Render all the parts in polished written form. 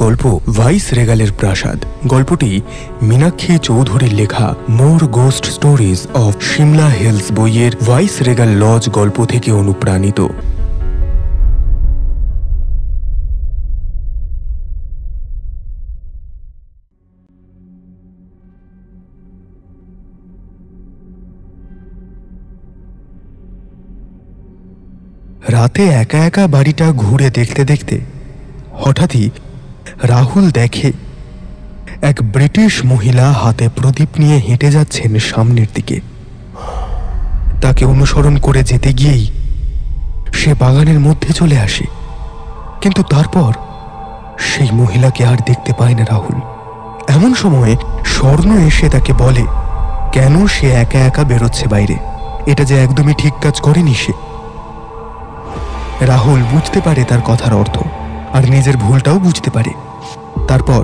গল্প ভাইস রেগালের প্রাসাদ। গল্পটি মীনাক্ষী চৌধুরীর লেখা more ghost stories of Shimla hills বইয়ের ভাইস রেগাল লজ গল্প থেকে অনুপ্রাণিত। রাতে একা একা বাড়িটা ঘুরে দেখতে দেখতে হঠাৎই রাহুল দেখে এক ব্রিটিশ মহিলা হাতে প্রদীপ নিয়ে হেঁটে যাচ্ছেন সামনের দিকে। তাকে অনুসরণ করে যেতে গিয়েই সে বাগানের মধ্যে চলে আসে, কিন্তু তারপর সেই মহিলাকে আর দেখতে পায় না রাহুল। এমন সময় স্বর্ণ এসে তাকে বলে কেন সে একা একা বেরোচ্ছে বাইরে, এটা যে একদমই ঠিক কাজ করেনি সে। রাহুল বুঝতে পারে তার কথার অর্থ আর নিজের ভুলটাও বুঝতে পারে। তারপর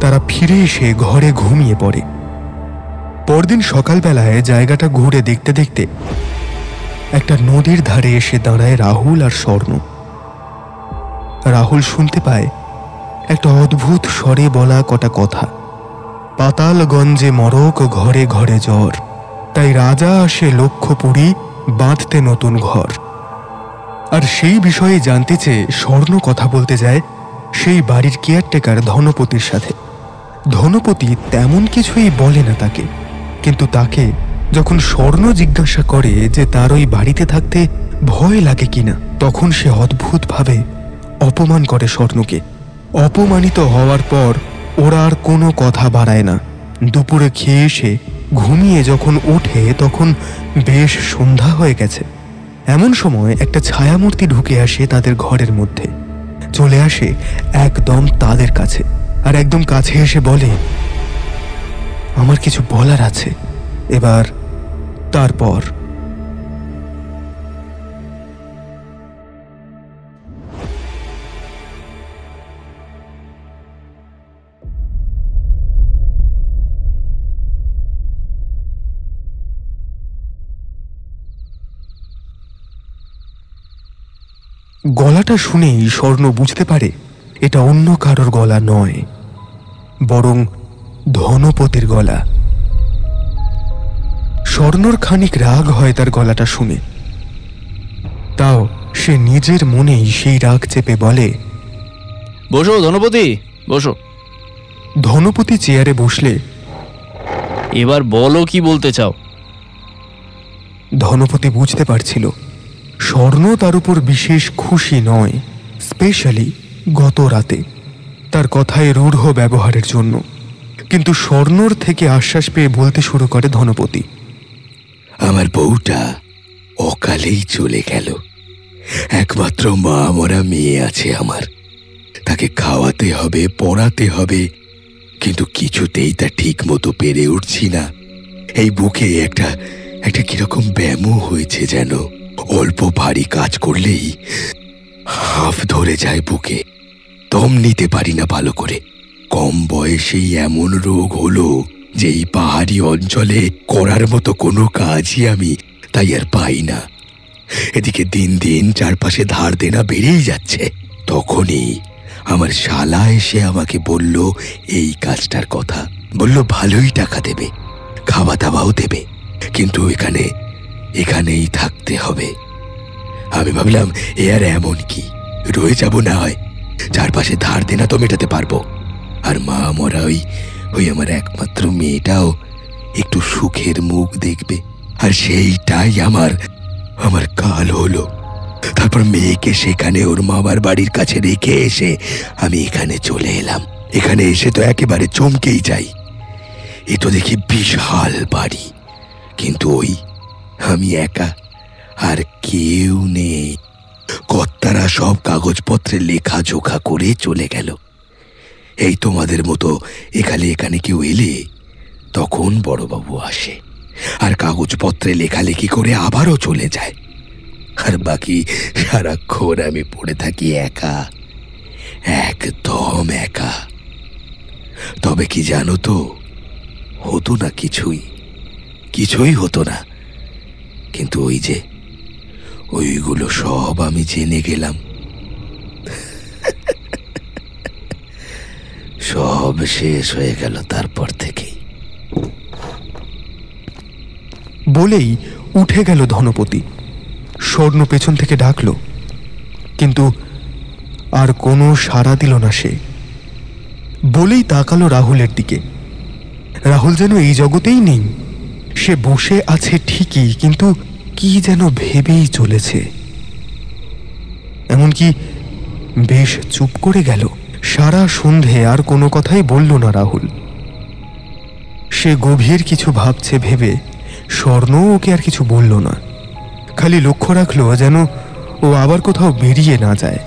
তারা ফিরে এসে ঘরে ঘুমিয়ে পড়ে। পরদিন সকালবেলায় জায়গাটা ঘুরে দেখতে দেখতে একটা নদীর ধারে এসে দাঁড়ায় রাহুল আর স্বর্ণ। রাহুল শুনতে পায় একটা অদ্ভুত স্বরে বলা কটা কথা। পাতালগঞ্জে মরক, ঘরে ঘরে জ্বর, তাই রাজা আসে লক্ষ্যপুরী, বাঁধতে নতুন ঘর। আর সেই বিষয়ে জানতে চেয়ে স্বর্ণ কথা বলতে যায় সেই বাড়ির কেয়ারটেকার ধনপতির সাথে। ধনপতি তেমন কিছুই বলে না তাকে, কিন্তু তাকে যখন স্বর্ণ জিজ্ঞাসা করে যে তার ওই বাড়িতে থাকতে ভয় লাগে কিনা, তখন সে অদ্ভুতভাবে অপমান করে স্বর্ণকে। অপমানিত হওয়ার পর ওরা আর কোনো কথা বাড়ায় না। দুপুরে খেয়ে এসে ঘুমিয়ে যখন ওঠে তখন বেশ সন্ধ্যা হয়ে গেছে। এমন সময় একটা ছায়ামূর্তি ঢুকে আসে তাদের ঘরের মধ্যে, চলে আসে একদম তাদের কাছে, আর একদম কাছে এসে বলে আমার কিছু বলার আছে। এবার তারপর গলাটা শুনেই স্বর্ণ বুঝতে পারে এটা অন্য কারোর গলা নয়, বরং ধনপতির গলা। স্বর্ণর খানিক রাগ হয় তার গলাটা শুনে, তাও সে নিজের মনেই সেই রাগ চেপে বলে বসো ধনপতি, বসো। ধনপতি চেয়ারে বসলে এবার বলো কি বলতে চাও। ধনপতি বুঝতে পারছিল স্বর্ণ তার উপর বিশেষ খুশি নয়, স্পেশালি গত রাতে তার কথায় রূঢ় ব্যবহারের জন্য। কিন্তু স্বর্ণর থেকে আশ্বাস পেয়ে বলতে শুরু করে ধনপতি, আমার বউটা অকালেই চলে গেল। একমাত্র মা মরা মেয়ে আছে আমার, তাকে খাওয়াতে হবে, পড়াতে হবে, কিন্তু কিছুতেই তা ঠিক মতো পেরে উঠছি না। এই বুকে একটা কিরকম ব্যামো হয়েছে যেন। অল্প ভারী কাজ করলেই হাঁফ ধরে যায় বুকে, দম নিতে পারি না ভালো করে। কম বয়সেই এমন রোগ হলো যে এই পাহাড়ি অঞ্চলে করার মতো কোনো কাজই আমি তাই আর পাই না। এদিকে দিন দিন চারপাশে ধার দেনা বেড়েই যাচ্ছে। তখনই আমার শালা এসে আমাকে বলল এই কাজটার কথা। বলল ভালোই টাকা দেবে, খাওয়া দাওয়াও দেবে, কিন্তু এখানেই থাকতে হবে। আমি ভাবলাম এ আর এমন কি, রয়ে যাব না হয়, চারপাশে ধার দেনা তো মেটাতে পারবো। আর মা মরা ওই আমার একমাত্র মেয়েটাও একটু সুখের মুখ দেখবে। আর সেইটাই আমার কাল হলো। তারপর মেয়েকে সেখানে ওর মামার বাড়ির কাছে রেখে এসে আমি এখানে চলে এলাম। এখানে এসে তো একেবারে চমকেই যাই। এ তো দেখি বিশাল বাড়ি, কিন্তু আমি একা, আর কেউ নেই। কর্তারা সব কাগজপত্রে লেখাজোখা করে চলে গেল। এই তোমাদের মতো এখানে কেউ এলে তখন বড়বাবু আসে, আর কাগজপত্রে লেখালেখি করে আবারও চলে যায়। আর বাকি সারাক্ষণ আমি পড়ে থাকি একা, একদম একা। তবে কি জানো তো, হতো না কিছুই হতো না। কিন্তু ওইগুলো সব আমি জেনে গেলাম। সব শেষ হয়ে গেল তারপর থেকেই। বলেই উঠে গেল ধনপতি। স্বর্ণ পেছন থেকে ডাকল, কিন্তু আর কোনো সাড়া দিল না সে। বলেই তাকালো রাহুলের দিকে। রাহুল যেন এই জগতেই নেই। সে বসে আছে ঠিকই, কিন্তু কি যেন ভেবেই চলেছে। এমনকি বেশ চুপ করে গেল। সারা সন্ধে আর কোনো কথাই বলল না রাহুল। সে গভীর কিছু ভাবছে ভেবে স্বর্ণ ওকে আর কিছু বলল না। খালি লক্ষ্য রাখলো যেন ও আবার কোথাও বেরিয়ে না যায়।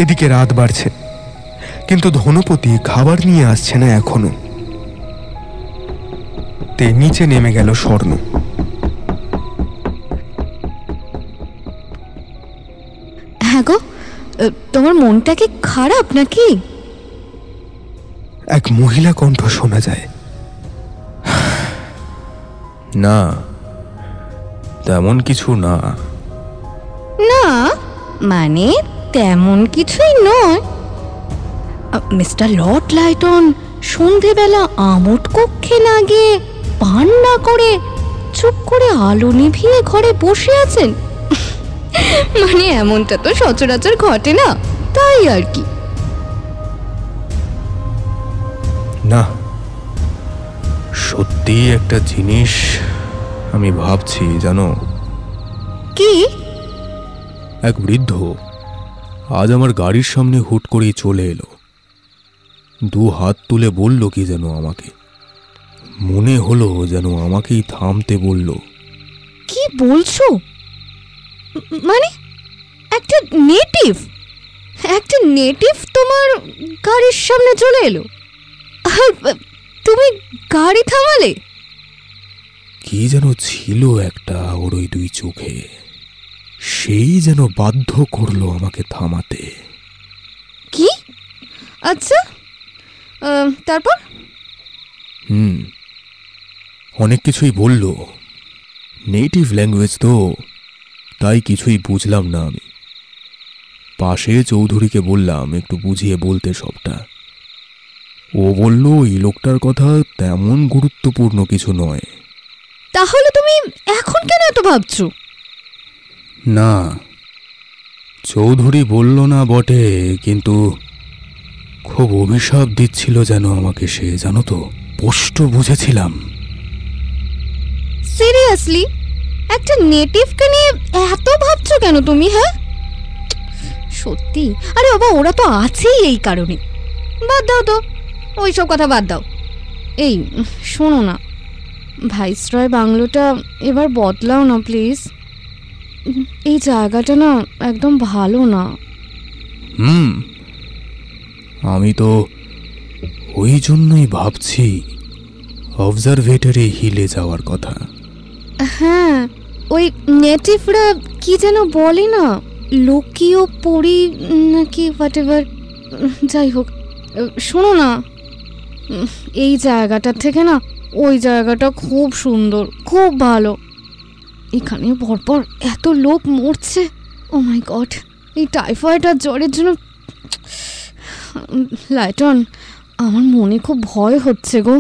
এদিকে রাত বাড়ছে, কিন্তু ধনপতি খাবার নিয়ে আসছে না এখনো। তে নিচে নেমে গেল স্বর্ণ। হ্যাঁ গো, তোমার মনটা কি খারাপ নাকি? এক মহিলা কণ্ঠ শোনা যায়। না, তেমন কিছু না। না মানে তেমন কিছুই নয়। মিস্টার লর্ড লাইটন সন্ধেবেলা আমোদ কক্ষে না গিয়ে পান না করে চুপ করে আলো নিভিয়ে ঘরে বসে আছেন। মানে এমনটা তো সচরাচর ঘটে না, তাই আর কি। না, সত্যি একটা জিনিস আমি ভাবছি জানো। কি? এক বৃদ্ধ আজ আমার গাড়ির সামনে হুট করেই চলে এলো। দু হাত তুলে বলল কি যেন আমাকে। মনে হলো যেন আমাকেই থামতে বলল। কি বলছো? মানে একটা নেটিভ তোমার গাড়ির সামনে চলে এলো আর তুমি গাড়ি থামালে? কি যেন ছিল একটা ওর ওই দুই চোখে, সেই যেন বাধ্য করলো আমাকে থামাতে। কি? আচ্ছা, তারপর? অনেক কিছুই বলল। নেটিভ ল্যাঙ্গুয়েজ তো, তাই কিছুই বুঝলাম না আমি। পাশে চৌধুরীকে বললাম একটু বুঝিয়ে বলতে সবটা। ও বলল এই লোকটার কথা তেমন গুরুত্বপূর্ণ কিছু নয়। তাহলে তুমি এখন কেন এত ভাবছো? না, চৌধুরী বলল না বটে, কিন্তু খুব অভিশাপ দিচ্ছিল যেন আমাকে সে, জানো তো, স্পষ্ট বুঝেছিলাম। সিরিয়াসলি একটা নেটিভকে নিয়ে এত ভাবছো কেন তুমি? হ্যাঁ সত্যি। আরে বাবা, ওরা তো আছেই এই কারণে। বাদ দাও তো, ওইসব কথা বাদ দাও। এই শোনো না, ভাইসরয় বাংলোটা এবার বদলাও না প্লিজ। এই জায়গাটা না একদম ভালো না। আমি তো ওই জন্যই ভাবছি অবজারভেটরি হিলে যাওয়ার কথা। হ্যাঁ, ওই নেটিভরা কি যেন বলে না, লোকীয় পরি নাকি হোয়াট এভার, যাই হোক। শোনো না, এই জায়গাটার থেকে না ওই জায়গাটা খুব সুন্দর, খুব ভালো। এখানে পরপর এত লোক মরছে, ও মাই গড। এই টাইফয়েড আর জ্বরের জন্য লাইটন, আমার মনে খুব ভয় হচ্ছে গো।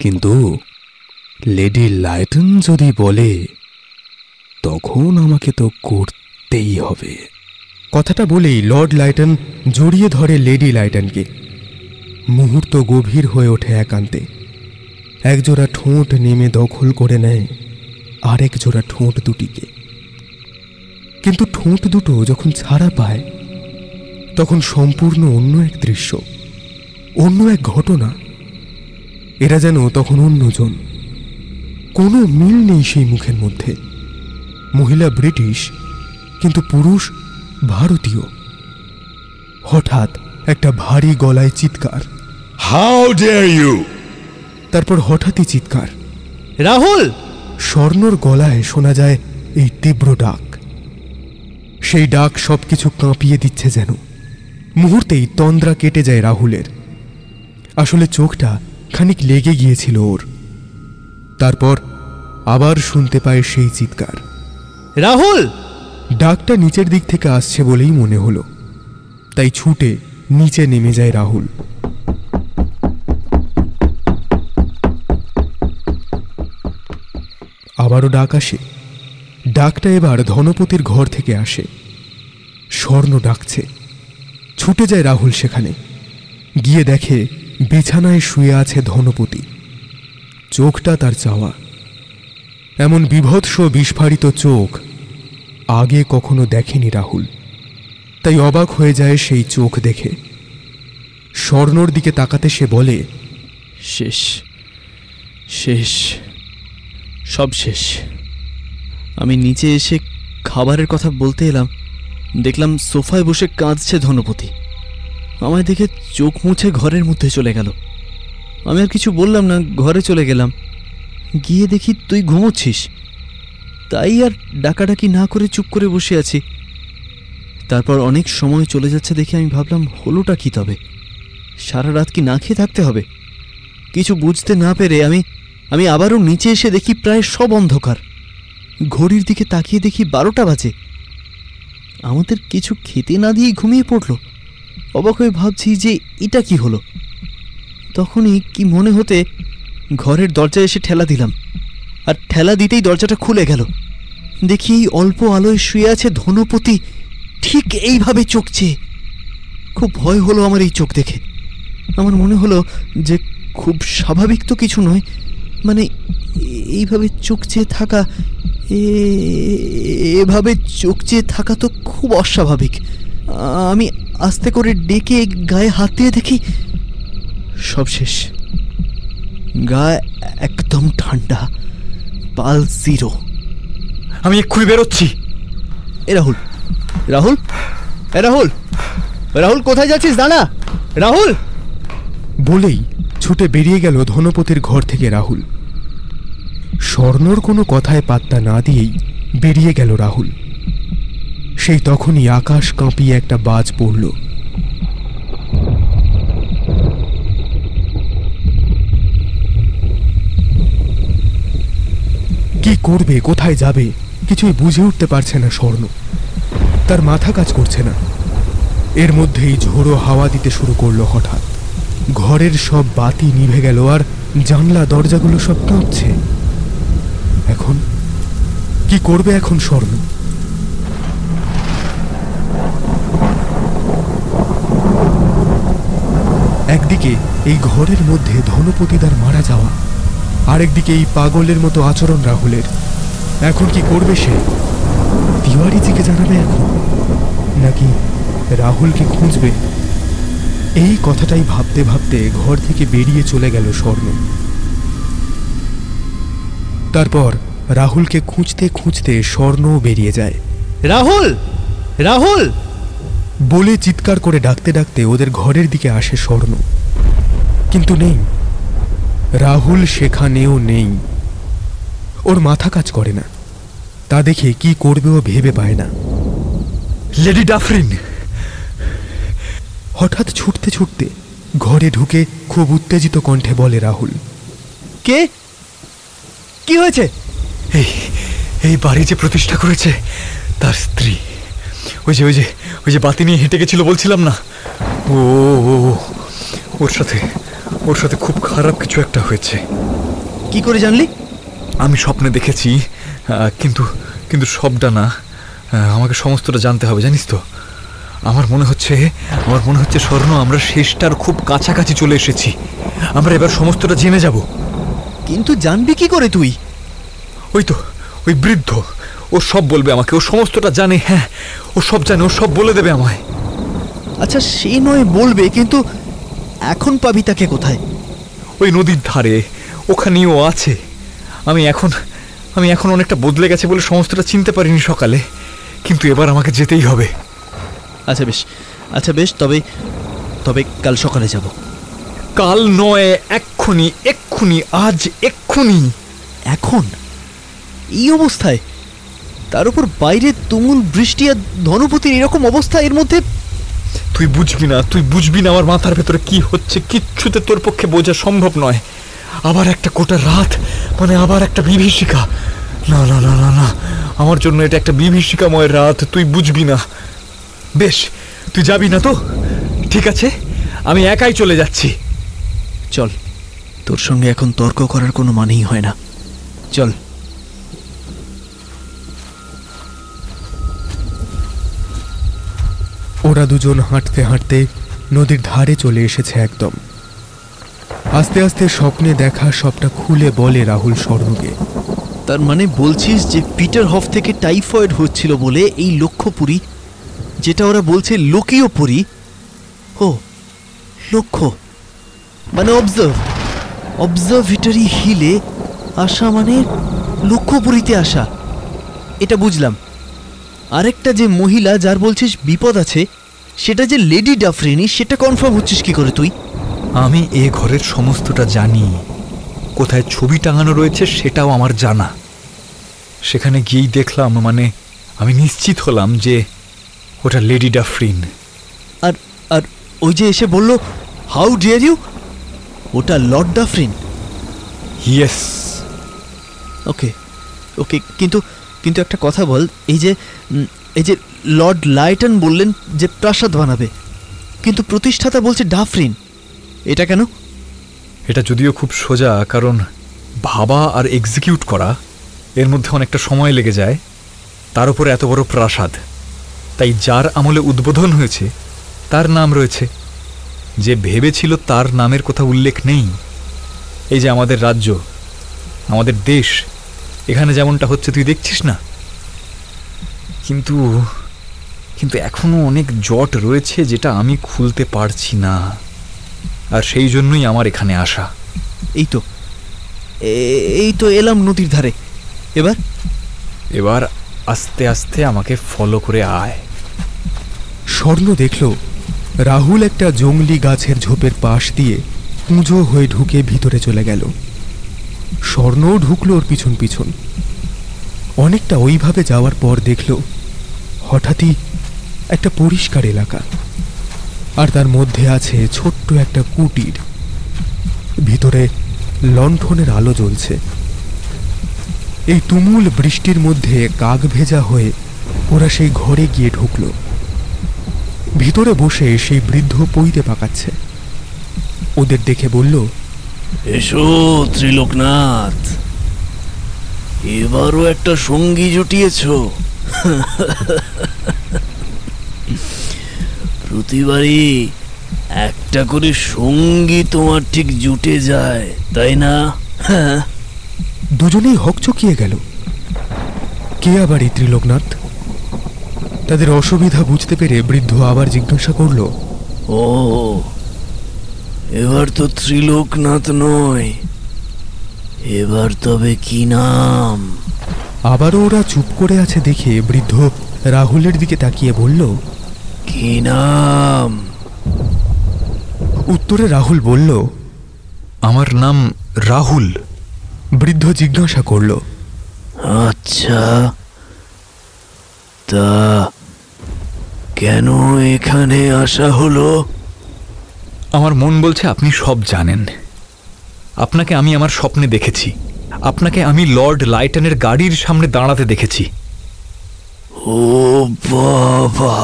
কিন্তু লেডি লাইটন যদি বলে, তখন আমাকে তো করতেই হবে। কথাটা বলেই লর্ড লাইটন জড়িয়ে ধরে লেডি লাইটনকে। মুহূর্ত গভীর হয়ে ওঠে একান্তে। একজোড়া ঠোঁট নেমে দখল করে নেয় আরেক জোড়া ঠোঁট দুটিকে। কিন্তু ঠোঁট দুটো যখন ছাড়া পায়, তখন সম্পূর্ণ অন্য এক দৃশ্য, অন্য এক ঘটনা। এরা যেন তখন অন্যজন। কোনো মিল নেই সেই মুখের মধ্যে। মহিলা ব্রিটিশ, কিন্তু পুরুষ ভারতীয়। হঠাৎ একটা ভারী গলায় চিৎকার, হাউ ডেয়ার ইউ! তারপর হঠাৎই চিৎকার, রাহুল! স্বর্ণর গলায় শোনা যায় এই তীব্র ডাক। সেই ডাক সবকিছু কাঁপিয়ে দিচ্ছে যেন। মুহূর্তেই তন্দ্রা কেটে যায় রাহুলের। আসলে চোখটা খানিক লেগে গিয়েছিল ওর। তারপর আবার শুনতে পায় সেই চিৎকার। রাহুল! ডাকটা নিচের দিক থেকে আসছে বলেই মনে হলো। তাই ছুটে নিচে নেমে যায় রাহুল। আবারও ডাক আসে। ডাকটা এবার ধনপতির ঘর থেকে আসে। স্বর্ণ ডাকছে। ছুটে যায় রাহুল সেখানে। গিয়ে দেখে বিছানায় শুয়ে আছে ধনপতি। চোখটা তার চাওয়া। এমন বিভৎস বিস্ফারিত চোখ আগে কখনো দেখেনি রাহুল। তাই অবাক হয়ে যায় সেই চোখ দেখে। স্বর্ণর দিকে তাকাতে সে বলে, শেষ, শেষ, সব শেষ। আমি নিচে এসে খাবারের কথা বলতে এলাম, দেখলাম সোফায় বসে কাঁদছে ধনপতি। আমায় দেখে চোখ মুছে ঘরের মধ্যে চলে গেল। আমি আর কিছু বললাম না, ঘরে চলে গেলাম। গিয়ে দেখি তুই ঘুমোচ্ছিস। তাই আর ডাকাডাকি না করে চুপ করে বসে আছি। তারপর অনেক সময় চলে যাচ্ছে দেখে আমি ভাবলাম, হলোটা কি তবে? সারা রাত কি না খেয়ে থাকতে হবে? কিছু বুঝতে না পেরে আমি আবারও নিচে এসে দেখি প্রায় সব অন্ধকার। ঘড়ির দিকে তাকিয়ে দেখি 12টা বাজে। আমাদের কিছু খেতে না দিয়েই ঘুমিয়ে পড়ল। অবাক হয়ে ভাবছি যে এটা কি হলো। তখনই কি মনে হতে ঘরের দরজায় এসে ঠেলা দিলাম, আর ঠেলা দিতেই দরজাটা খুলে গেল। দেখি এই অল্প আলোয় শুয়ে আছে ধনপতি, ঠিক এইভাবে চোখ চেয়ে। খুব ভয় হলো আমার এই চোখ দেখে। আমার মনে হলো যে খুব স্বাভাবিক তো কিছু নয়, মানে এইভাবে চোখ চেয়ে থাকা, এভাবে চোখ চেয়ে থাকা তো খুব অস্বাভাবিক। আমি আস্তে করে ডেকে গায়ে হাত দিয়ে দেখি সব শেষ। গায়ে একদম ঠান্ডা, পালস 0। আমি এক্ষুনি বেরোচ্ছি। এ রাহুল, রাহুল, এ রাহুল, রাহুল কোথায় যাচ্ছিস? দাঁড়া রাহুল। বলেই ছুটে বেরিয়ে গেল ধনপতির ঘর থেকে রাহুল। স্বর্ণর কোনো কথায় পাত্তা না দিয়েই বেরিয়ে গেল রাহুল। সেই তখনই আকাশ কাঁপিয়ে একটা বাজ পড়ল। কি করবে, কোথায় যাবে, কিছুই বুঝে উঠতে পারছে না স্বর্ণ। তার মাথা কাজ করছে না। এর মধ্যেই ঝোড়ো হাওয়া দিতে শুরু করলো হঠাৎ। ঘরের সব বাতি নিভে গেল, আর জানলা দরজাগুলো সব কাঁপছে। এখন কি করবে এখন স্বর্ণ? একদিকে এই ঘরের মধ্যে ধনপতিদার মারা যাওয়া, আরেকদিকে এই পাগলের মতো আচরণ রাহুলের। এখন কি করবে সে? তিওয়ারিজিকে জানাবে এখন, নাকি রাহুলকে খুঁজবে? এই কথাটাই ভাবতে ভাবতে ঘর থেকে বেরিয়ে চলে গেল স্বর্ণ। তারপর রাহুলকে খুঁজতে খুঁজতে স্বর্ণও বেরিয়ে যায়। রাহুল, রাহুল বলে চিৎকার করে ডাকতে ডাকতে ওদের ঘরের দিকে আসে স্বর্ণ, কিন্তু নেই রাহুল, সেখানেও নেই। ওর মাথা কাজ করে না। তা দেখে কি করবে ও ভেবে পায় না। Lady Dufferin! হঠাৎ ছুটতে ছুটতে ঘরে ঢুকে খুব উত্তেজিত কণ্ঠে বলে রাহুল, কে? কি হয়েছে? এই বাড়ি যে প্রতিষ্ঠা করেছে তার স্ত্রী, ওই যে বাতি নিয়ে হেঁটে গেছিল বলছিলাম না, ওর সাথে খুব খারাপ কিছু একটা হয়েছে। কি করে জানলি? আমি স্বপ্নে দেখেছি, কিন্তু সবটা না। আমাকে সমস্তটা জানতে হবে, জানিস তো। আমার মনে হচ্ছে স্বর্ণ, আমরা শেষটার খুব কাছাকাছি চলে এসেছি। আমরা এবার সমস্তটা জেনে যাব। কিন্তু জানবি কি করে তুই? ওই বৃদ্ধ, ও সব বলবে আমাকে। ও সমস্তটা জানে। হ্যাঁ, ও সব জানে, ও সব বলে দেবে আমায়। আচ্ছা সে নয় বলবে, কিন্তু এখন পাবি তাকে কোথায়? ওই নদীর ধারে, ওখানেই ও আছে। আমি এখন অনেকটা বদলে গেছে বলে সমস্তটা চিনতে পারিনি সকালে, কিন্তু এবার আমাকে যেতেই হবে। আচ্ছা বেশ, তবে কাল সকালে যাব। কাল নয়, এক্ষুনি, আজ এক্ষুনি। এখন এই অবস্থায়, তার উপর বাইরে তুমুল বৃষ্টি আর ধনপতির এরকম অবস্থা, এর মধ্যে? তুই বুঝবি না আমার মাথার ভেতরে কি হচ্ছে। কিচ্ছুতে তোর পক্ষে বোঝা সম্ভব নয়। আবার একটা গোটা রাত, মানে আবার একটা বিভীষিকা। না না না না না, আমার জন্য এটা একটা বিভীষিকাময় রাত। তুই বুঝবি না। বেশ, তুই যাবি না তো? ঠিক আছে, আমি একাই চলে যাচ্ছি। চল, তোর সঙ্গে এখন তর্ক করার কোনো মানেই হয় না। চল। ওরা দুজন হাঁটতে হাঁটতে নদীর ধারে চলে এসেছে একদম। আস্তে আস্তে স্বপ্নে দেখা সবটা খুলে বলে রাহুল স্বর্ণকে। তার মানে বলছিস যে পিটার হফ থেকে টাইফয়েড হচ্ছিল বলে এই লক্ষ্যপুরী, যেটা ওরা বলছে লোকীয় পুরী, ও লক্ষ্য মানে অবজারভেটরি হিলে আসা মানে লক্ষ্যপুরীতে আসা, এটা বুঝলাম। আরেকটা যে মহিলা যার বলছিস বিপদ আছে, সেটা যে লেডি ডাফরিনি, সেটা কনফার্ম হচ্ছিস কি করে তুই? আমি এ ঘরের সমস্তটা জানি, কোথায় ছবি টাঙানো রয়েছে সেটাও আমার জানা। সেখানে গিয়েই দেখলাম, মানে আমি নিশ্চিত হলাম যে ওটা লেডি ডাফরিন। আর আর ওই যে এসে বলল হাউ ডিয়ার ইউ, ওটা লর্ড ডাফরিন। ইয়েস। ওকে ওকে, কিন্তু কিন্তু একটা কথা বল, এই যে লর্ড লাইটন বললেন যে প্রাসাদ বানাবে, কিন্তু প্রতিষ্ঠাতা বলছে ডাফরিন, এটা কেন? এটা যদিও খুব সোজা, কারণ ভাবা আর এক্সিকিউট করা এর মধ্যে অনেকটা সময় লেগে যায়, তার উপর এত বড় প্রাসাদ। তাই যার আমলে উদ্বোধন হয়েছে তার নাম রয়েছে, যে ভেবেছিল তার নামের কথা উল্লেখ নেই। এই যে আমাদের রাজ্য, আমাদের দেশ, এখানে যেমনটা হচ্ছে তুই দেখছিস না, কিন্তু কিন্তু এখনো অনেক জট রয়েছে যেটা আমি খুলতে পারছি না, আর সেই জন্যই আমার এখানে আসা। এই তো এলাম নদীর ধারে। এবার আস্তে আস্তে আমাকে ফলো করে আয়। স্বর্ণ দেখল রাহুল একটা জংলি গাছের ঝোপের পাশ দিয়ে পুঁজো হয়ে ঢুকে ভিতরে চলে গেল। স্বর্ণও ঢুকলো ওর পিছন পিছন। অনেকটা ওইভাবে যাওয়ার পর দেখল হঠাৎই একটা পরিষ্কার এলাকা, আর তার মধ্যে আছে ছোট্ট একটা কুটির। ভিতরে লণ্ঠনের আলো জ্বলছে। এই তুমুল বৃষ্টির মধ্যে কাক ভেজা হয়ে ওরা সেই ঘরে গিয়ে ঢুকল। ভিতরে বসে সেই বৃদ্ধ পইতে পাকাচ্ছে। ওদের দেখে বলল, এসো ত্রিলোকনাথ, এবারও একটা সঙ্গী জুটিয়েছ। প্রতিবারই একটা করে সঙ্গী তোমার ঠিক জুটে যায়, তাই না? দুজনেই হকচকিয়ে গেল। কে আবার এই ত্রিলোকনাথ? তাদের অসুবিধা বুঝতে পেরে বৃদ্ধ আবার জিজ্ঞাসা করল, ও, এবার তো ত্রিলোকনাথ নয়, এবার তবে কি নাম? আবারও ওরা চুপ করে আছে দেখে বৃদ্ধ রাহুলের দিকে তাকিয়ে বলল, কি নাম? উত্তরে রাহুল বলল, আমার নাম রাহুল। বৃদ্ধ জিজ্ঞাসা করল, আচ্ছা, তা কেন এখানে আসা হলো? আমার মন বলছে আপনি সব জানেন। আপনাকে আমি আমার স্বপ্নে দেখেছি, আপনাকে আমি লর্ড লাইটনের গাড়ির সামনে দাঁড়াতে দেখেছি। ও বাবা,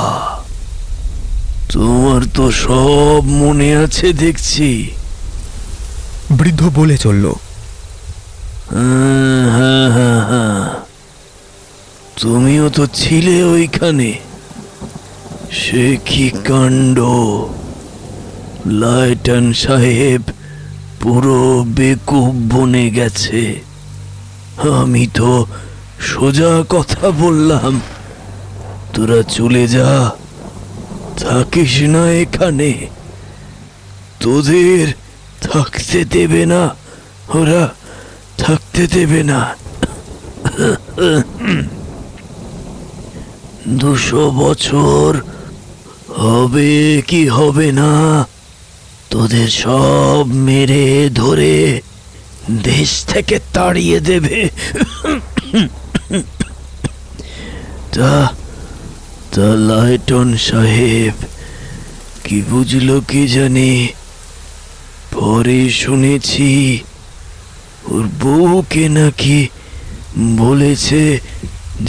তোমার তো সব মনে আছে দেখছি। বৃদ্ধ বলে চলল, হ্যাঁ, তুমিও তো ছিলে ওইখানে। সে কি কাণ্ড! লাইটন সাহেব পুরো বেকুব বনে গেছে। আমি তো সোজা কথা বললাম, তোরা চলে যা, থাকিস না এখানে, তোদের থাকতে দেবে না, ওরা থাকতে দেবে না। 200 বছর হবে কি হবে না, তোদের সব মেরে ধরে দেশ থেকে তাড়িয়ে দেবে। তা লাইটন সাহেব কি বুঝলো কি জানি, পরে শুনেছি ওর বউকে নাকি বলেছে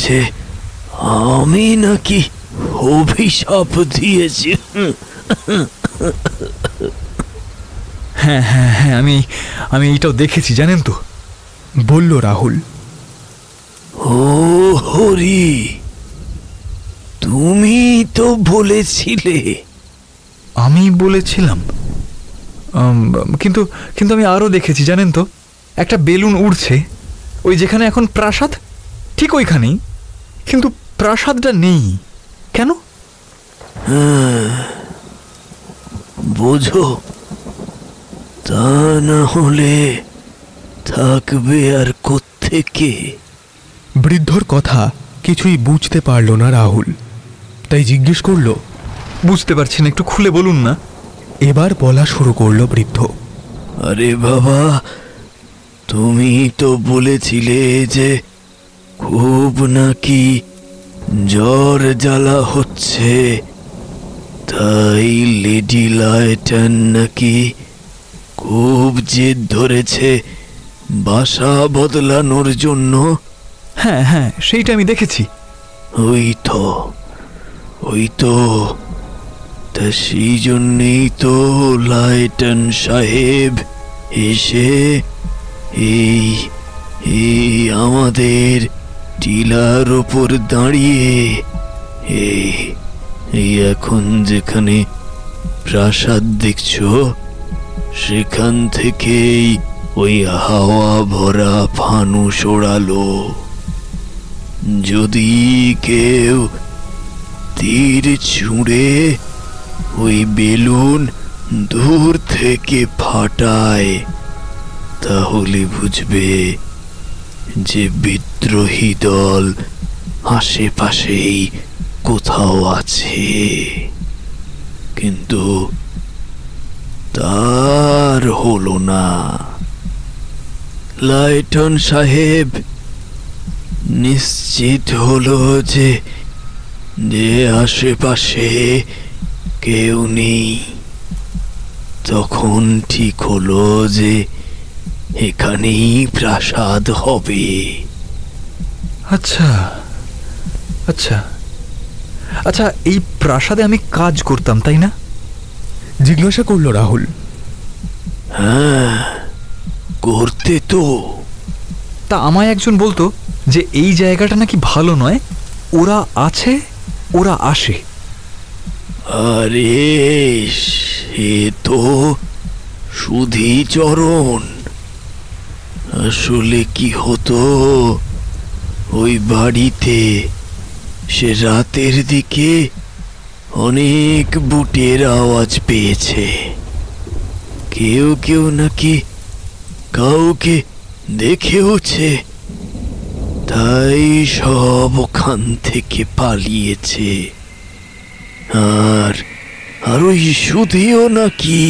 যে আমি নাকি অভিশাপ দিয়েছে। হ্যাঁ হ্যাঁ হ্যাঁ, আমি আমি এইটাও দেখেছি, জানেন তো। বলল রাহুল। ও হরি, তুমি তো বলেছিলে। আমি বলেছিলাম, কিন্তু কিন্তু আমি আরও দেখেছি, জানেন তো। একটা বেলুন উড়ছে ওই যেখানে এখন প্রাসাদ, ঠিক ওইখানেই, কিন্তু প্রাসাদটা নেই। কেন? বোঝো, তা না হলে থাকবে আর কোত্থেকে? বৃদ্ধর কথা কিছুই বুঝতে পারল না রাহুল, তাই জিজ্ঞেস করল, বুঝতে পারছি না, একটু খুলে বলুন না। এবার বলা শুরু করল বৃদ্ধ। আরে বাবা, তুমি তো বলেছিলে যে খুব নাকি জ্বর জ্বালা হচ্ছে, তাই লেডি লাইটন নাকি খুব জেদ ধরেছে বাসা বদলানোর জন্য। হ্যাঁ হ্যাঁ, সেইটা আমি দেখেছি। ওই তো তা সেই জন্যেই তো লাইটন সাহেব এসে এই আমাদের টিলার ওপর দাঁড়িয়ে এই এখন যেখানে প্রাসাদ দেখছো সেখান থেকেই ওই হাওয়া ভরা ফানুস ওড়ালো। যদি কেউ তীর ছুঁড়ে ওই বেলুন দূর থেকে ফাটায় তাহলে বুঝবে যে বিদ্রোহী দল আশেপাশেই কোথাও আছে। কিন্তু তার হলো না। লাইটন সাহেব নিশ্চিত হলো যে আশেপাশে কেউ নেই। তখন ঠিক হলো যে এখানেই প্রাসাদ হবে। আচ্ছা আচ্ছা আচ্ছা, এই প্রাসাদে আমি কাজ করতাম, তাই না? জিজ্ঞাসা করল রাহুল। হ্যাঁ, করতে তো। তা আমায় একজন বলতো যে এই জায়গাটা নাকি ভালো নয়, ওরা আছে ওরা আসে। আরে সে তো সুধীচরণ। আসলে কি হতো, ওই বাড়িতে সে রাতের দিকে অনেক বুটের আওয়াজ পেয়েছে। কেউ কেউ নাকি কাউকে দেখেওছে, তাই সব ওখান থেকে পালিয়েছে। আর ওই সুধিও নাকি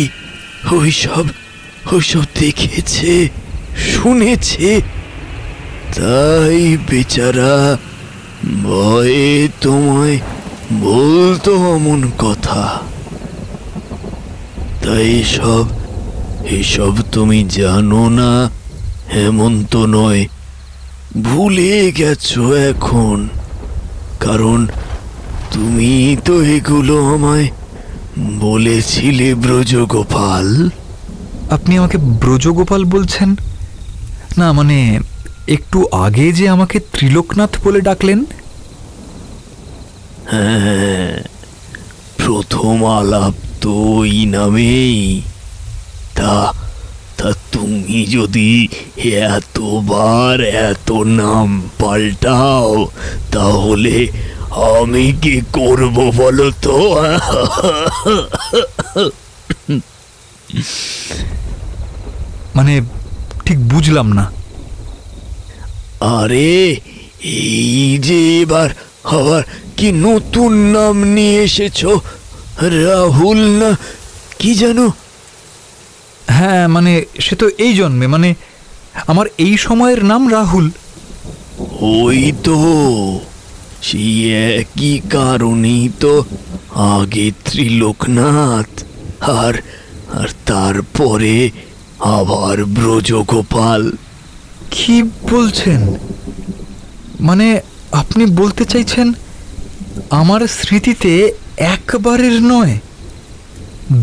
ওইসব দেখেছে, শুনেছে, তাই বেচারা ভয়ে তোমায় বলতো অমন কথা। তাই এইসব তুমি জানো না এমন তো নয়, ভুলে গেছো এখন, কারণ তুমি তো এগুলো আমায় বলেছিলে ব্রজগোপাল। আপনি আমাকে ব্রজগোপাল বলছেন? না মানে একটু আগে যে আমাকে ত্রিলোকনাথ বলে ডাকলেন। হ্যাঁ, প্রথম আলাপ তো ওই নামেই। তা তুমি যদি এতবার এত নাম পাল্টাও তাহলে আমি কি করব বলো তো? মানে ঠিক বুঝলাম না। আরে এই যে এবার আবার কি নতুন নাম নিয়ে এসেছো, রাহুল না কি জানো? হ্যাঁ মানে সে তো এই জন্মে, মানে আমার এই সময়ের নাম রাহুল। ওই তো সেই একই কারণেই তো আগে ত্রিলোকনাথ আর তারপরে আবার ব্রজগোপাল। কি বলছেন? মানে আপনি বলতে চাইছেন আমার স্মৃতিতে একবারের নয়,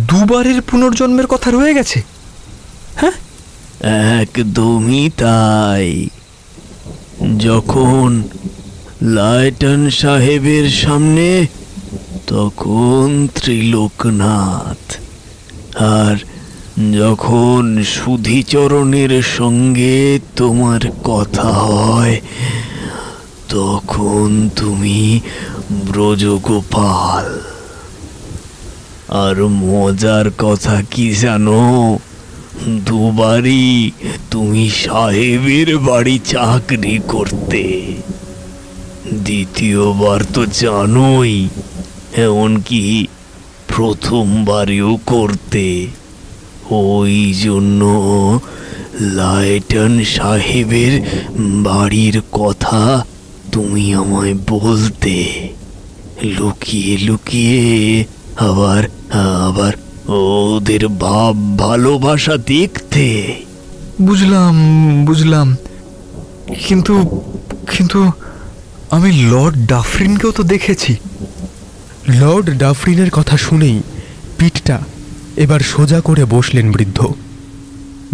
দুবারের পুনর্জন্মের কথা রয়ে গেছে। হ্যাঁ, একদমই তাই। যখন লায়টন সাহেবের সামনে, তখন ত্রিলোকনাথ, আর যখন সুধীচরণের সঙ্গে তোমার কথা হয়, তখন তুমি ব্রজগোপাল। আর মজার কথা কি জানো, দুবারই তুমি সাহেবের বাড়ি চাকরি করতে। দ্বিতীয়বার তো জানোই, এমনকি প্রথমবারেও করতে। ওই জন্য লায়টন সাহেবের বাড়ির কথা তুমি আমায় বলতে, লুকিয়ে লুকিয়ে, আবার আবার ওদের ভাব ভালোবাসা দেখতে। বুঝলাম বুঝলাম, কিন্তু কিন্তু আমি লর্ড ডাফরিনকেও তো দেখেছি। লর্ড ডাফরিনের কথা শুনেই পিঠটা এবার সোজা করে বসলেন বৃদ্ধ।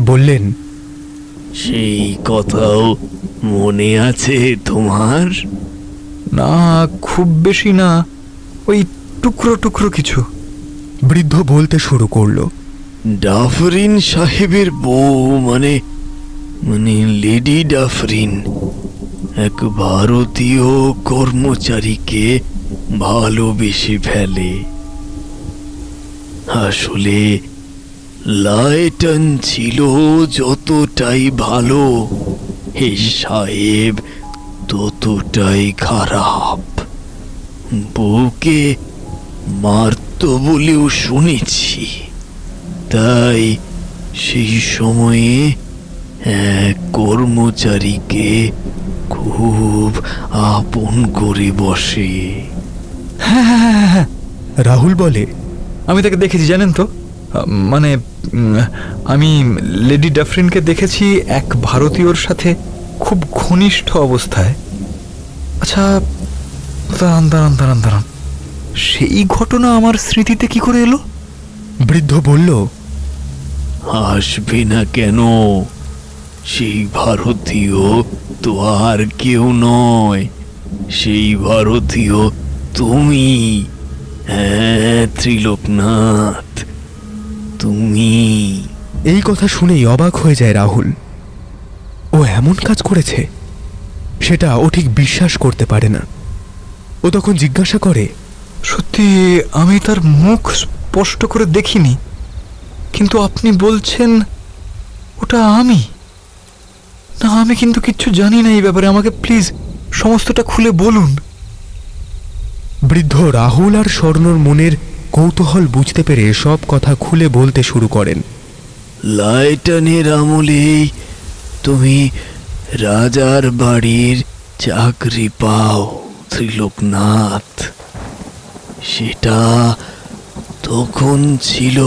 বললেন, সেই কথাও মনে আছে তোমার? না, খুব বেশি না, ওই টুকরো টুকরো কিছু। বৃদ্ধ বলতে শুরু করলো, ডাফরিন সাহেবের বউ মানে মানে লেডি ডাফরিন এক ভারতীয় কর্মচারীকে ভালোবেসে ফেলে। আসলে লায়টন ছিল যতটাই ভালো, এই সাহেব ততটাই খারাপ। বউকে মারত বলেও শুনেছি। তাই সেই সময়ে এক কর্মচারীকে খুব আপন করে বসে। হ্যাঁ হ্যাঁ হ্যাঁ হ্যাঁ, রাহুল বলে, আমি তাকে দেখেছি, জানেন তো, মানে আমি লেডি ডাফরিনকে দেখেছি এক ভারতীয়র সাথে খুব ঘনিষ্ঠ অবস্থায়। আচ্ছা, দাঁড়ান দাঁড়ান দাঁড়ান দাঁড়ান, সেই ঘটনা আমার স্মৃতিতে কি করে এলো? বৃদ্ধ বলল, আসবে না কেন? সেই ভারতীয় তো আর কেউ নয়, সেই ভারতীয় তুমি। হ্যাঁ, ত্রিলোকনাথ, তুমি। এই কথা শুনেই অবাক হয়ে যায় রাহুল। ও এমন কাজ করেছে, সেটা ও ঠিক বিশ্বাস করতে পারে না। ও তখন জিজ্ঞাসা করে, সত্যি আমি তার মুখ স্পষ্ট করে দেখিনি, কিন্তু আপনি বলছেন ওটা আমি? না, আমি কিন্তু কিচ্ছু জানি না এই ব্যাপারে, আমাকে প্লিজ সমস্তটা খুলে বলুন। বৃদ্ধ রাহুল আর স্বর্ণর মনের কৌতূহল বুঝতে পেরে সব কথা খুলে বলতে শুরু করেন। লায়টনের আমলেই তুমি রাজার বাড়ির চাকরি পাও ত্রিলোকনাথ। সেটা তখন ছিল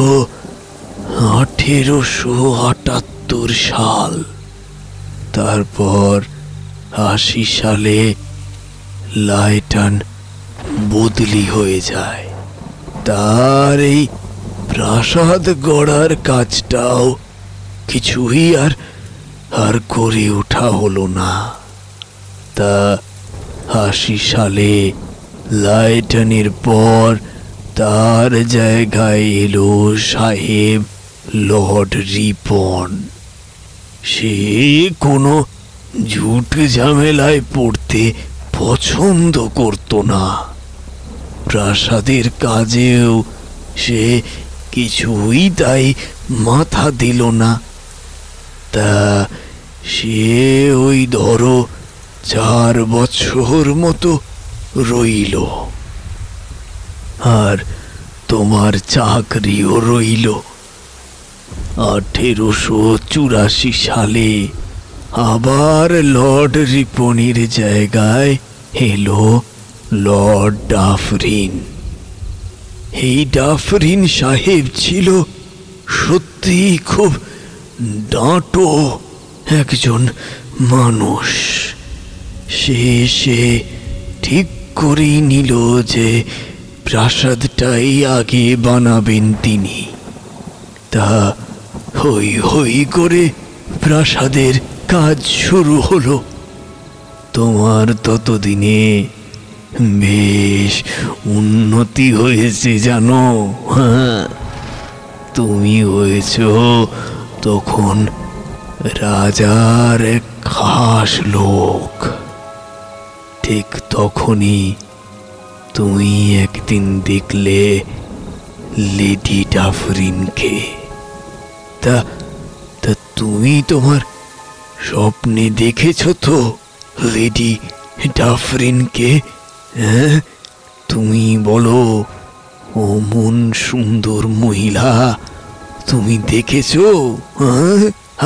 1878 সাল। তারপর 80 সালে লায়টন বদলি হয়ে যায়। তার এই প্রাসাদ গড়ার কাজটাও কিছুই আর করে ওঠা হলো না। তা 80 সালে লায়টনের পর তার জায়গায় এলো সাহেব লর্ড রিপন। সে কোনো ঝুট ঝামেলায় পড়তে পছন্দ করত না। প্রাসাদের কাজেও সে কিছুই তাই মাথা দিল না। তা সে ওই ধরো 4 বছর মতো রইল, আর তোমার চাকরিও রইল। 1884 সালে আবার লর্ড রিপনের জায়গায় এলো লর্ড ডাফরিন। এই ডাফরিন সাহেব ছিল সত্যি খুব ডাঁটো একজন মানুষ। সে ঠিক করেই নিল যে প্রাসাদটাই আগে বানাবেন তিনি। তা হই হই করে প্রাসাদের কাজ শুরু হলো। তোমার ততদিনে বেশ উন্নতি হয়েছে জানো। হ্যাঁ, তুমি হয়েছ তখন রাজার এক খাস লোক। ঠিক তখনই তুমি একদিন দেখলে লেডি ডাফরিনকে। তা তা তুমি তোমার স্বপ্নে দেখেছ তো লেডি ডাফরিনকে? হ্যাঁ, তুমি বলো, ও মন সুন্দর মহিলা তুমি দেখেছ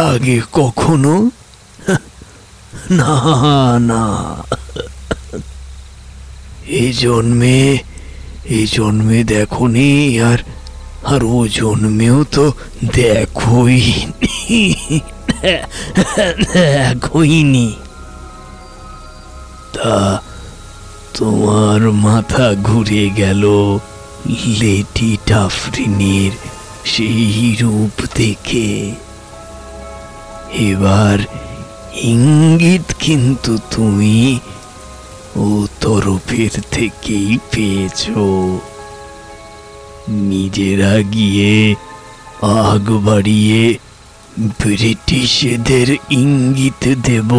আগে কখনো? না না, এই জন্মে দেখোনি, আর ও জন্মেও তো দেখোইনি। তা তোমার মাথা ঘুরে গেল লেডি ডাফরিনের সেই রূপ দেখে। এবার ইঙ্গিত কিন্তু তুমি ও তরফের থেকেই পেয়েছ। নিজেরা গিয়ে আগ বাড়িয়ে ব্রিটিশদের ইঙ্গিত দেব,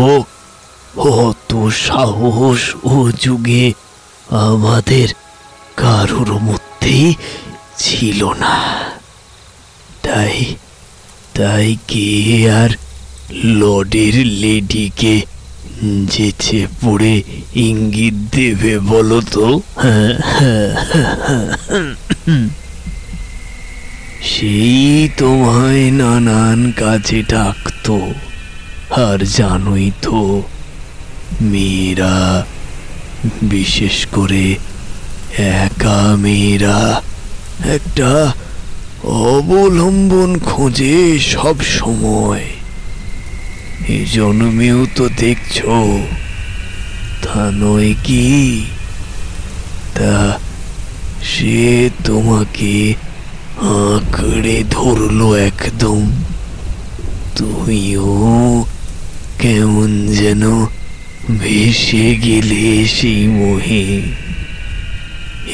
অত সাহস ও যুগে আমাদের কারোর মধ্যেই ছিল না। তাই কে আর লর্ডের লেডিকে যেচে পড়ে ইঙ্গিত দেবে বলো তো? সেই তোমায় নানান কাজে ডাকতো। আর জানোই তো, মেয়েরা, বিশেষ করে একা মেয়েরা, একটা অবলম্বন খোঁজে সব সময়। এই জন্মেও তো দেখছো, তা নয় কি? তা সে তোমাকে আঁকড়ে ধরলো একদম। তুমিও কেমন যেন ভেসে গেলে সেই মোহে।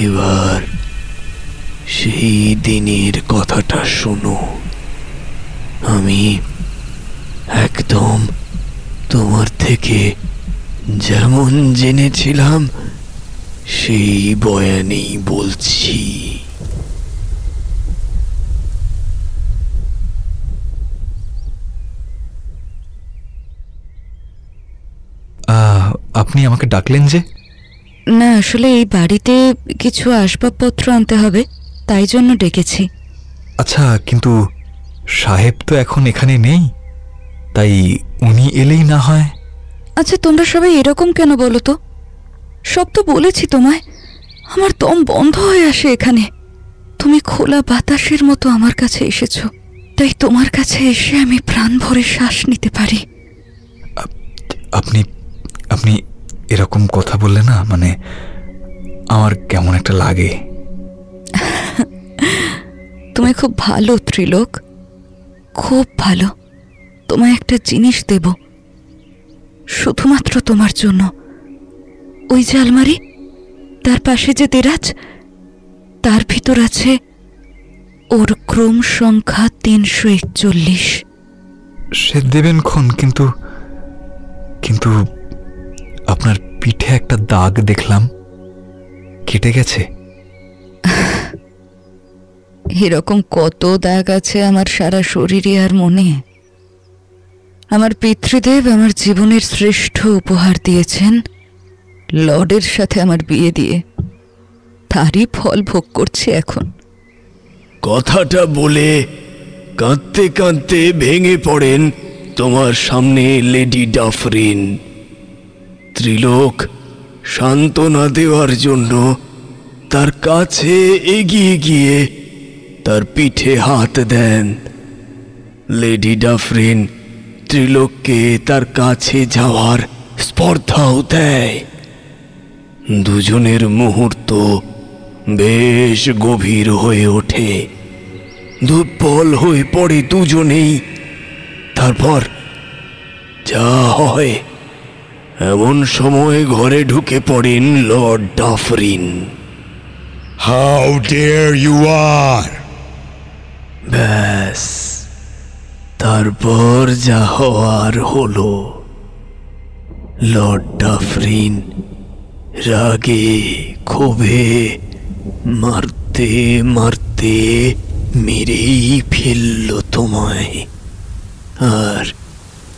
এবার সেই দিনের কথাটা শোনো। আমি একদম তোমার থেকে যেমন জেনেছিলাম সেই বয়ানেই বলছি। আপনি আমাকে ডাকলেন যে? না, আসলে এই বাড়িতে কিছু আসবাবপত্র আনতে হবে, তাই জন্য ডেকেছি। আচ্ছা, কিন্তু সাহেব তো এখন এখানে নেই, তাই উনি এলেই না হয়। আচ্ছা, তোমরা সবাই এরকম কেন বলো তো? সব তো বলেছি তোমায়, আমার দম বন্ধ হয়ে আসে এখানে। তুমি খোলা বাতাসের মতো আমার কাছে এসেছো, তাই তোমার কাছে এসে আমি প্রাণ ভরে শ্বাস নিতে পারি। আপনি আপনি এরকম কথা বললে না, মানে আমার কেমন একটা লাগে। তুমি খুব ভালো ত্রিলোক, খুব ভালো। তোমায় একটা জিনিস দেব, শুধুমাত্র তোমার জন্য। ওই যে আলমারি, তার পাশে যে দেরাজ, তার ভিতর আছে ওর ক্রম সংখ্যা 341। সে দেবেন ক্ষণ, কিন্তু কিন্তু আপনার পিঠে একটা দাগ দেখলাম, কেটে গেছে। এরকম কত দাগ আছে আমার সারা শরীরে আর মনে। আমার পিতৃদেব আমার জীবনের শ্রেষ্ঠ উপহার দিয়েছেন লর্ডের সাথে আমার বিয়ে দিয়ে, তারই ফল ভোগ করছি এখন। কথাটা বলে কাঁদতে কাঁদতে ভেঙে পড়েন তোমার সামনে লেডি ডাফরিন। ত্রিলোক সান্ত্বনা দেওয়ার জন্য তার কাছে এগিয়ে গিয়ে তার পিঠে হাত দেন। লেডি ডাফরিন ত্রিলোককে তার কাছে যাওয়ার স্পর্ধাও দেয়, দুজনের মুহূর্ত বেশ গভীর হয়ে ওঠে। দুর্বল হয়ে পড়ে দুজনেই। তারপর যা হয়, এমন সময় ঘরে ঢুকে পড়েন Lord Dufferin. How dare you are! ব্যাস, তারপর যা হওয়ার হলো। লর্ড ডাফরিন রাগে ক্ষোভে মারতে মারতে মেরেই ফেলল তোমায়, আর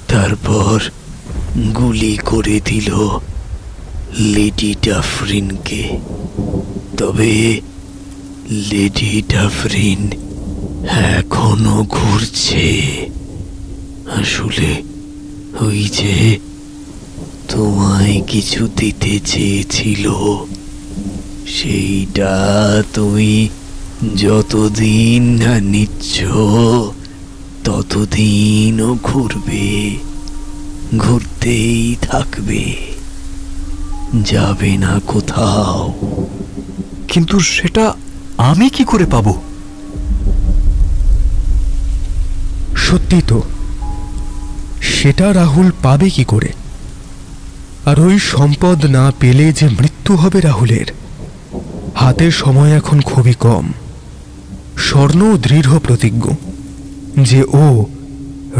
তারপর গুলি করে দিল লেডি ডাফরিনকে। তবে লেডি ডাফরিন এখনো ঘুরছে। আসলে ওই যে তোমায় কিছু দিতে চেয়েছিল, সেইটা তুমি যতদিন না নিচ্ছ ততদিনও ঘুরবে, ঘুরতেই থাকবে, যাবে না কোথাও। কিন্তু সেটা আমি কি করে পাবো? সত্যি তো, সেটা রাহুল পাবে কি করে? আর ওই সম্পদ না পেলে যে মৃত্যু হবে রাহুলের। হাতের সময় এখন খুবই কম। স্বর্ণ দৃঢ় প্রতিজ্ঞ যে ও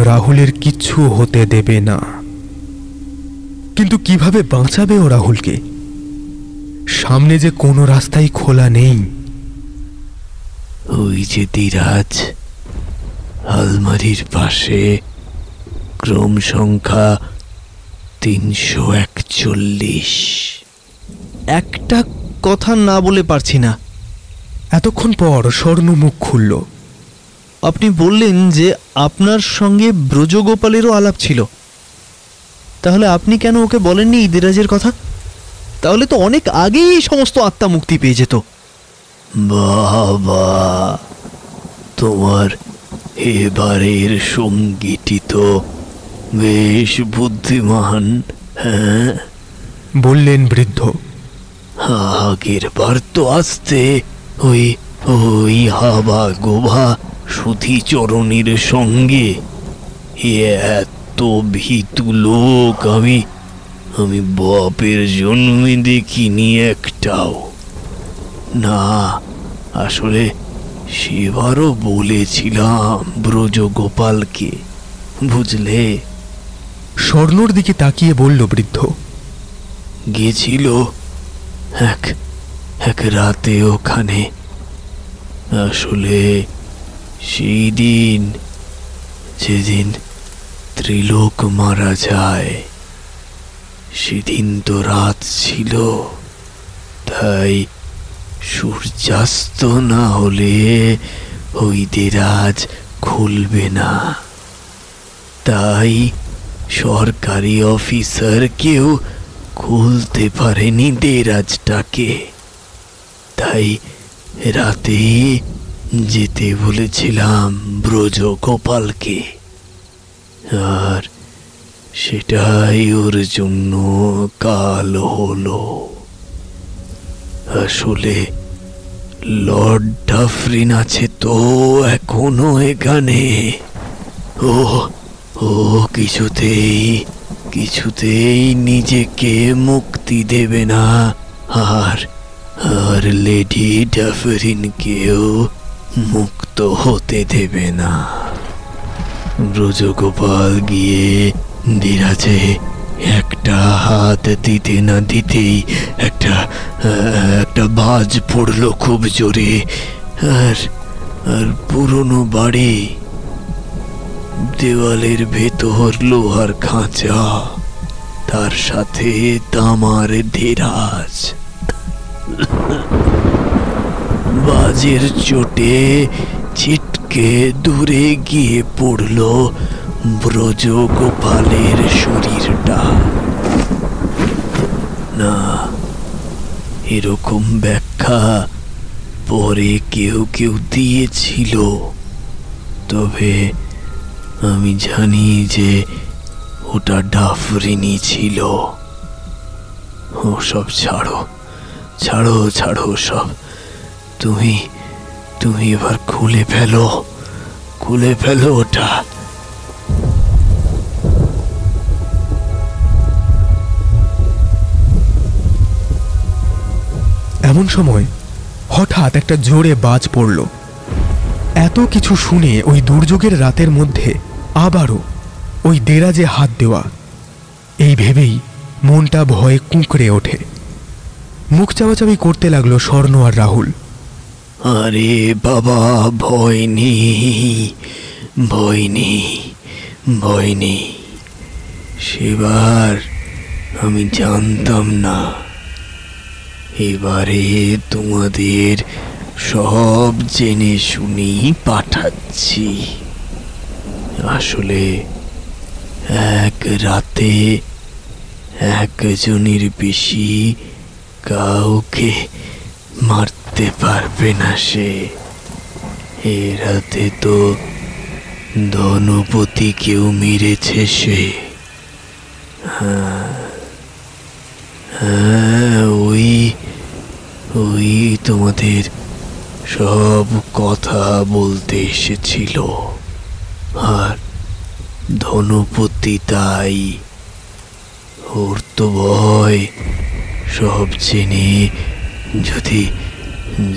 রাহুলের কিচ্ছু হতে দেবে না। কিন্তু কিভাবে বাঁচাবে ও রাহুলকে? সামনে যে কোনো রাস্তাই খোলা নেই। ওই যে ধীরাজ, আলমারির পাশে ক্রম সংখ্যা 341। একটা কথা না বলে পারছি না। এতক্ষণ পর স্বর্ণ মুখ খুলল। আপনি বললেন যে আপনার সঙ্গে ব্রজগোপালেরও আলাপ ছিল। তাহলে আপনি কেন ওকে বলেননি ইদিরাজের কথা? তাহলে তো অনেক আগেই এই সমস্ত আত্মা মুক্তি পেয়ে যেত। বাবা, তোমার এবারের সঙ্গীটি তো বেশ বুদ্ধিমান। হ্যাঁ, বললেন বৃদ্ধ। আগের বার তো আসতে ওই ওই হাবা গোভা সুধীচরণীর সঙ্গে। এত ভীতু লোক আমি বাপের জন্মে দেখিনি একটাও। না, আসলে সেবারও বলেছিলাম ব্রজগোপালকে, বুঝলে। স্বর্ণর দিকে তাকিয়ে বলল বৃদ্ধ। গেছিল এক রাতে ওখানে। আসলে সেই দিন, যেদিন ত্রিলোক মারা যায়, সেদিন তো রাত ছিল। তাই সূর্যাস্ত না হলে ওই দেরাজ খুলবে না। তাই সরকারি অফিসার কেউ খুলতে পারেনি দেরাজটাকে। তাই রাতে যেতে বলেছিলাম ব্রজগোপালকে, আর সেটাই ওর জন্য কাল হলো। আসলে লর্ড ডাফরিন আছে তো এখনো এখানে। ও কিছুতেই নিজেকে মুক্তি দেবে না, আর লেডি ডাফরিনকেও মুক্ত হতে দেবে না। ব্রজগোপাল গিয়ে ধীরাজে একটা হাত দিতে না দিতেই একটা বাজ পড়লো খুব জোরে। আর পুরনো বাড়ি, দেওয়ালের ভেতর লোহার খাঁচা, তার সাথে তামার ধীরাজ। বাজের চোটে ছিটকে দূরে গিয়ে পড়ল ব্রজগোপালের শরীরটা। না, এরকম ব্যাখ্যা পরে কেউ দিয়েছিল, তবে আমি জানি যে ওটা ডাফরিনই ছিল। ও সব ছাড়ো, ছাড়ো ছাড়ো সব, তুমি তুমি এবার খুলে ফেলো ওটা। এমন সময় হঠাৎ একটা জোরে বাজ পড়ল। এত কিছু শুনে ওই দুর্যোগের রাতের মধ্যে আবারও ওই দেরাজে হাত দেওয়া, এই ভেবেই মনটা ভয়ে কুঁকড়ে ওঠে। মুখ চাওয়াচাবি করতে লাগলো স্বর্ণ আর রাহুল। আরে বাবা, ভয় নেই। সেবার আমি জানতাম না, এবারে তোমাদের সব জেনে শুনেই পাঠাচ্ছি। আসলে এক রাতে একজনের বেশি কাউকে মারতে পারবে না সে। এ রাতে তো ধনপতিকেও মেরেছে সে। হ্যাঁ, ওই তোমাদের সব কথা বলতে এসেছিল। আর ধনপতি তাই, ওর তো ভয় সব জেনে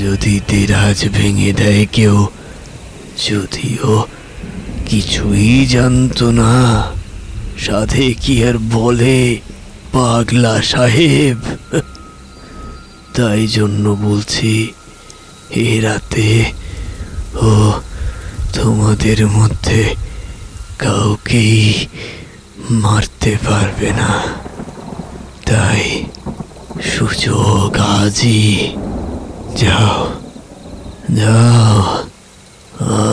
যদি দেরাজ ভেঙে দেয় কেউ। যদিও কিছুই জানতো না, সাধে কি আর বলে পাগলা সাহেব। তাই জন্য বলছি, এ রাতে ও তোমাদের মধ্যে কাউকেই মারতে পারবে না। তাই সুযোগ আজই। যাও,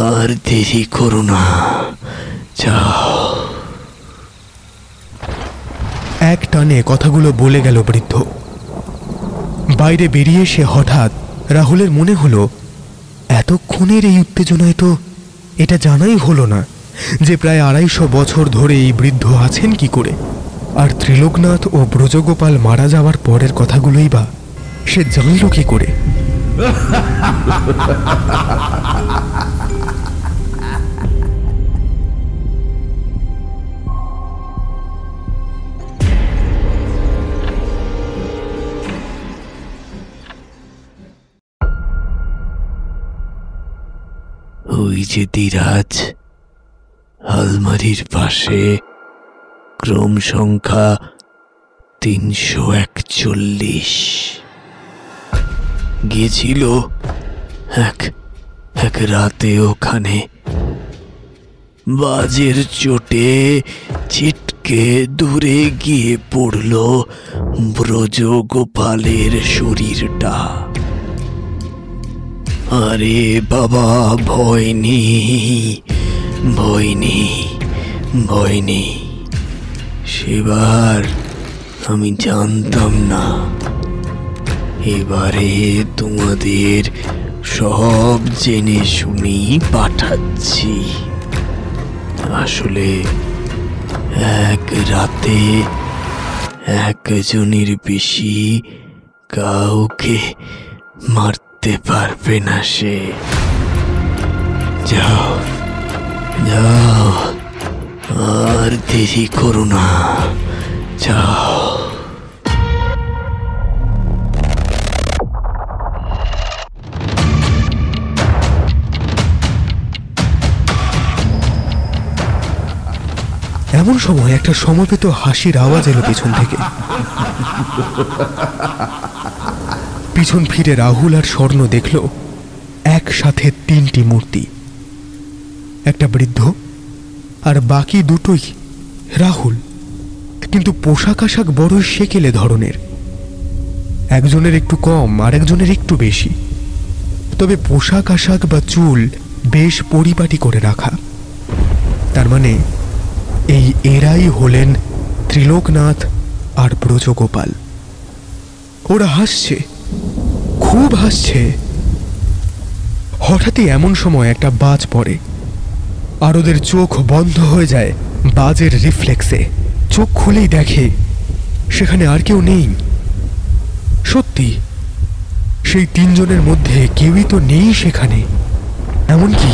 আর দেরি করো না, যাও। এক টানে কথাগুলো বলে গেল বৃদ্ধ। বাইরে বেরিয়ে এসে হঠাৎ রাহুলের মনে হলো, এতক্ষণের এই উত্তেজনায় তো এটা জানাই হলো না যে প্রায় 250 বছর ধরে এই বৃদ্ধ আছেন কি করে, আর ত্রিলোকনাথ ও ব্রজগোপাল মারা যাওয়ার পরের কথাগুলোই বা সে জানল কি করে। ওই যে দিরাজ, আলমারির পাশে ক্রম সংখ্যা 341 গিয়েছিল এক রাতে ওখানে। বাজের চোটে ছিটকে দূরে গিয়ে পড়ল ব্রজগোপালের শরীরটা। আরে বাবা, ভয় নেই। সেবার আমি জানতাম না, এবারে তোমাদের সব জেনে শুনেই পাঠাচ্ছি। আসলে এক রাতে একজনের বেশি কাউকে মারতে পারবে না সে। যাও, আর দেরি করো না, যাও। এমন সময় একটা সমবেত হাসির আওয়াজ এলো পেছন থেকে। পিছন ফিরে রাহুল আর স্বর্ণ দেখল একসাথে 3টি মূর্তি, একটা বৃদ্ধ আর বাকি দুটোই রাহুল, কিন্তু পোশাক আশাক বড়ই সেকেলে ধরনের। একজনের একটু কম আর একজনের একটু বেশি, তবে পোশাক আশাক বা চুল বেশ পরিপাটি করে রাখা। তার মানে এরাই হলেন ত্রিলোকনাথ আর ব্রজগোপাল। ওরা হাসছে, খুব হাসছে। হঠাৎই এমন সময় একটা বাজ পড়ে, আর ওদের চোখ বন্ধ হয়ে যায় বাজের রিফ্লেক্সে। চোখ খুলেই দেখে সেখানে আর কেউ নেই। সত্যি সেই 3 জনের মধ্যে কেউই তো নেই সেখানে, এমনকি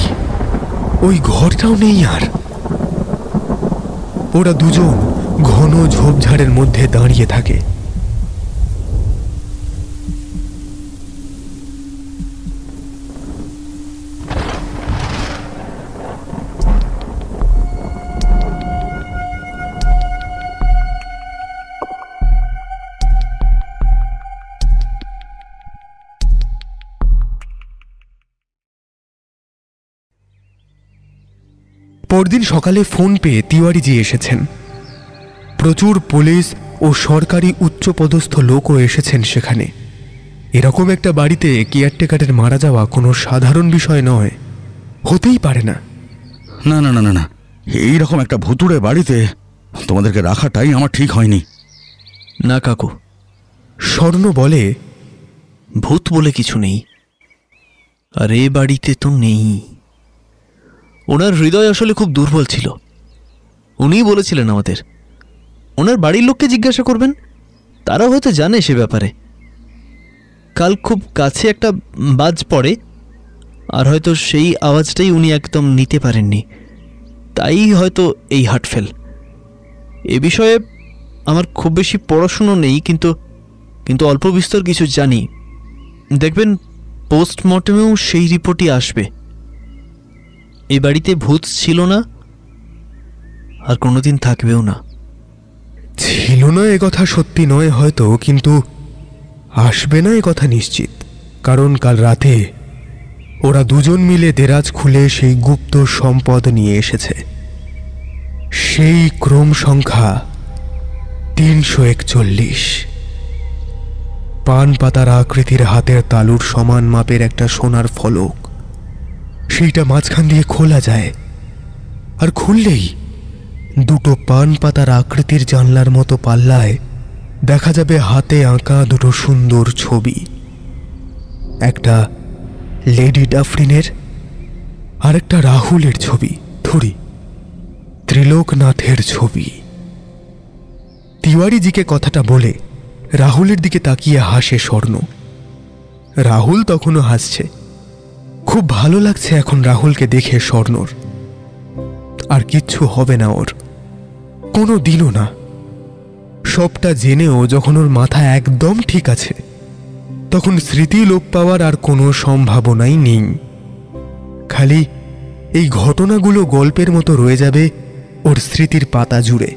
ওই ঘরটাও নেই। আর ওরা দুজন ঘন ঝোপঝাড়ের মধ্যে দাঁড়িয়ে থাকে। পরদিন সকালে ফোন পেয়ে তিওয়ারিজি এসেছেন। প্রচুর পুলিশ ও সরকারি উচ্চপদস্থ লোকও এসেছেন সেখানে। এরকম একটা বাড়িতে কেয়ারটেকারের মারা যাওয়া কোনো সাধারণ বিষয় নয়, হতেই পারে না। না না না না না, এইরকম একটা ভুতুড়ে বাড়িতে তোমাদেরকে রাখাটাই আমার ঠিক হয়নি। না কাকু, স্বর্ণ বলে, ভূত বলে কিছু নেই, আর এ বাড়িতে তো নেই। ওনার হৃদয় আসলে খুব দুর্বল ছিল। উনিই বলেছিলেন আমাদের, ওনার বাড়ির লোককে জিজ্ঞাসা করবেন, তারা হয়তো জানে সে ব্যাপারে। কাল খুব কাছে একটা বাজ পড়ে, আর হয়তো সেই আওয়াজটাই উনি একদম নিতে পারেননি, তাই হয়তো এই হার্টফেল। এ বিষয়ে আমার খুব বেশি পড়াশুনো নেই, কিন্তু অল্প বিস্তর কিছু জানি। দেখবেন পোস্টমর্টেমেও সেই রিপোর্টই আসবে। এই বাড়িতে ভূত ছিল না, আর কোনোদিন থাকবেও না। ছিল না এ কথা সত্যি নয় হয়তো, কিন্তু আসবে না এ কথা নিশ্চিত। কারণ কাল রাতে ওরা দুজন মিলে দেরাজ খুলে সেই গুপ্ত সম্পদ নিয়ে এসেছে। সেই ক্রম সংখ্যা 341। পান পাতার আকৃতির হাতের তালুর সমান মাপের একটা সোনার ফলক, সেইটা মাঝখান দিয়ে খোলা যায়, আর খুললেই দুটো পান পাতার আকৃতির জানলার মতো পাল্লায় দেখা যাবে হাতে আঁকা দুটো সুন্দর ছবি। একটা লেডি ডাফরিনের আর একটা রাহুলের ছবি, ধরি ত্রিলোকনাথের ছবি। তিওয়ারিজিকে কথাটা বলে রাহুলের দিকে তাকিয়ে হাসে স্বর্ণ। রাহুল তখনও হাসছে। খুব ভালো লাগছে এখন রাহুলকে দেখে স্বর্ণর। আর কিচ্ছু হবে না ওর, কোনো দিনও না। সবটা জেনেও যখন ওর মাথা একদম ঠিক আছে, তখন স্মৃতি লোপ পাওয়ার আর কোনো সম্ভাবনাই নেই। খালি এই ঘটনাগুলো গল্পের মতো রয়ে যাবে ওর স্মৃতির পাতা জুড়ে।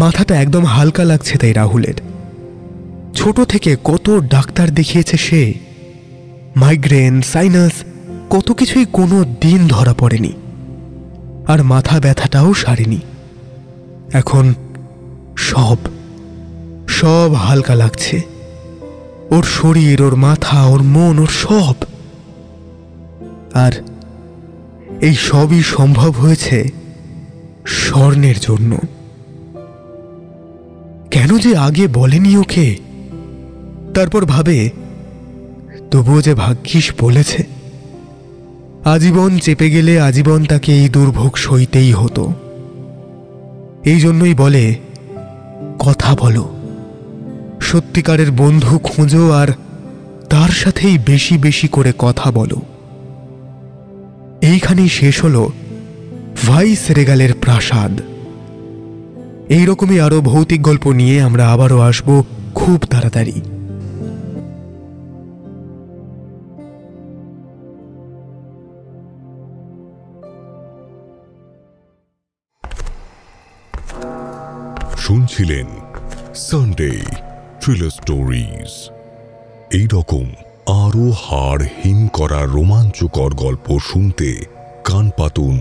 মাথাটা একদম হালকা লাগছে তাই রাহুলের। ছোট থেকে কত ডাক্তার দেখিয়েছে সে, মাইগ্রেন, সাইনাস, কত কিছুই কোনো দিন ধরা পড়েনি, আর মাথা ব্যথাটাও সারেনি। এখন সব সব হালকা লাগছে। ওর শরীর, ওর মাথা, ওর মন, ওর সব। আর এই সবই সম্ভব হয়েছে স্বর্ণের জন্য। কেন যে আগে বলেনি ওকে? তারপর ভাবে, তবুও যে ভাগ্যিস বলেছে। আজীবন চেপে গেলে আজীবন তাকে এই দুর্ভোগ সইতেই হতো। এই জন্যই বলে, কথা বলো, সত্যিকারের বন্ধু খোঁজো, আর তার সাথেই বেশি বেশি করে কথা বলো। এইখানেই শেষ হলো ভাইস রেগালের প্রাসাদ। এইরকমই আরো ভৌতিক গল্প নিয়ে আমরা আবারও আসবো খুব তাড়াতাড়ি। শুনছিলেন সানডে থ্রিলার স্টোরিজ। এইরকম আরো হাড় হিম করা রোমাঞ্চকর গল্প শুনতে কান পাতুন